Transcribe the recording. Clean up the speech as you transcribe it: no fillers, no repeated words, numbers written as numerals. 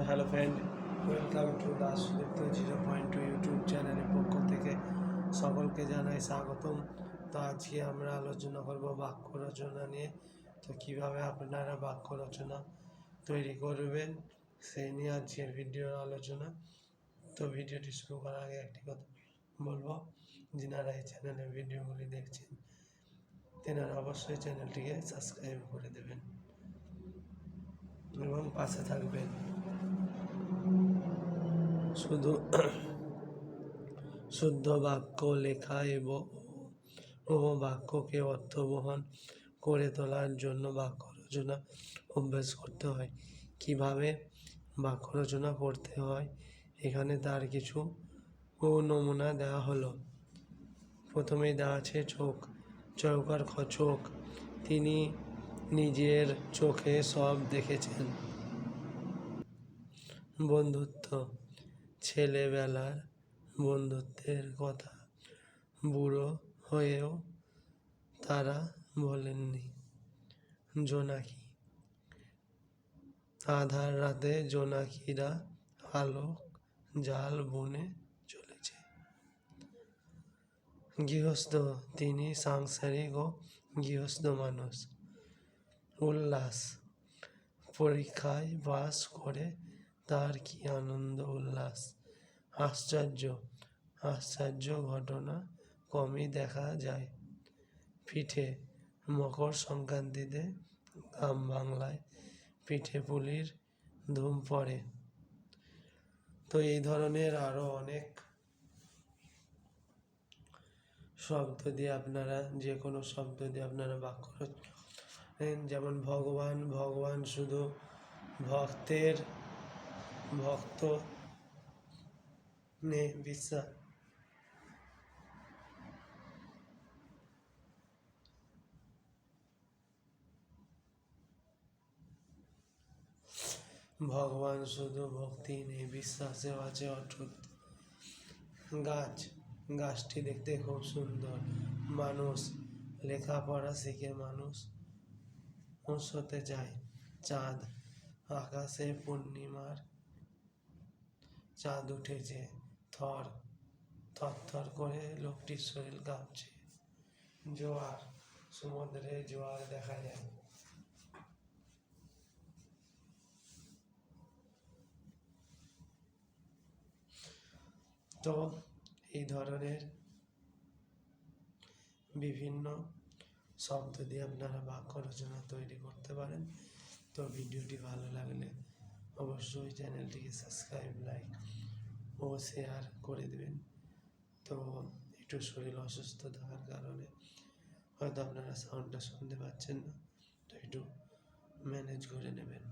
Hello friend, welcome to Das Sudipta 0.2 YouTube চ্যানেলের পক্ষ থেকে সকলকে জানাই স্বাগতম। তো আজকে আমরা আলোচনা করব বাক্য রচনা নিয়ে। তো কীভাবে আপনারা বাক্য রচনা তৈরি করবেন সেই নিয়ে আজকের ভিডিওর আলোচনা। তো ভিডিওটি শুরু করার আগে একটি কথা বলবো, যিনারা এই চ্যানেলের ভিডিওগুলি দেখছেন তেনারা অবশ্যই চ্যানেলটিকে সাবস্ক্রাইব করে দেবেন এবং পাশে থাকবেন। শুদ্ধ বাক্য লেখা ও বাক্যকে অর্থবহন করে তোলার জন্য বাক্য রচনা অভ্যাস করতে হয়। কিভাবে বাক্য রচনা করতে হয় এখানে তার কিছু নমুনা দেওয়া হলো। প্রথমেই দেওয়া আছে চৌকার চোখ। তিনি নিজের চোখে সব দেখেছেন। বন্ধুত্ব, ছেলেবেলার বন্ধুত্বের কথা বুড়ো হয়েও তারা বলেননি। জোনাকি, আধার রাতে জোনাকিরা আলোক জাল বুনে চলেছে। গৃহস্থ, তিনি সাংসারিক ও গৃহস্থ মানুষ। উল্লাস, পরীক্ষায় পাস করে তার কি আনন্দ উল্লাস। আশ্চর্য ঘটনা কমই দেখা যায়। পিঠে, মকর সংক্রান্তিতে গ্রাম বাংলায় পিঠে পুলির ধুম পড়ে। তো এই ধরনের আরও অনেক শব্দ দিয়ে আপনারা যে কোনো শব্দ দিয়ে আপনারা বাক্য যেমন ভগবান শুধু ভক্ত নে বিশ্বাস। ভগবান শুধু ভক্তি নেই, বিশ্বাসেও আছে অটুট। গাছটি দেখতে খুব সুন্দর। মানুষ, লেখাপড়া শিখে মানুষ হতে যায়। চাঁদ, আকাশে পূর্ণিমার চাঁদ উঠেছে। থর করে লোকটির শরীর কাঁপছে। জোয়ার, সমুদ্রে জোয়ার দেখা যায়। তো এই ধরনের বিভিন্ন শব্দ দিয়ে আপনারা বাক্য রচনা তৈরি করতে পারেন। তো ভিডিওটি ভালো লাগলে অবশ্যই চ্যানেলটিকে সাবস্ক্রাইব, লাইক ও শেয়ার করে দেবেন। তো একটু শরীর অসুস্থ থাকার কারণে হয়তো আপনারা সাউন্ডটা শুনতে পাচ্ছেন না, তো একটু ম্যানেজ করে নেবেন।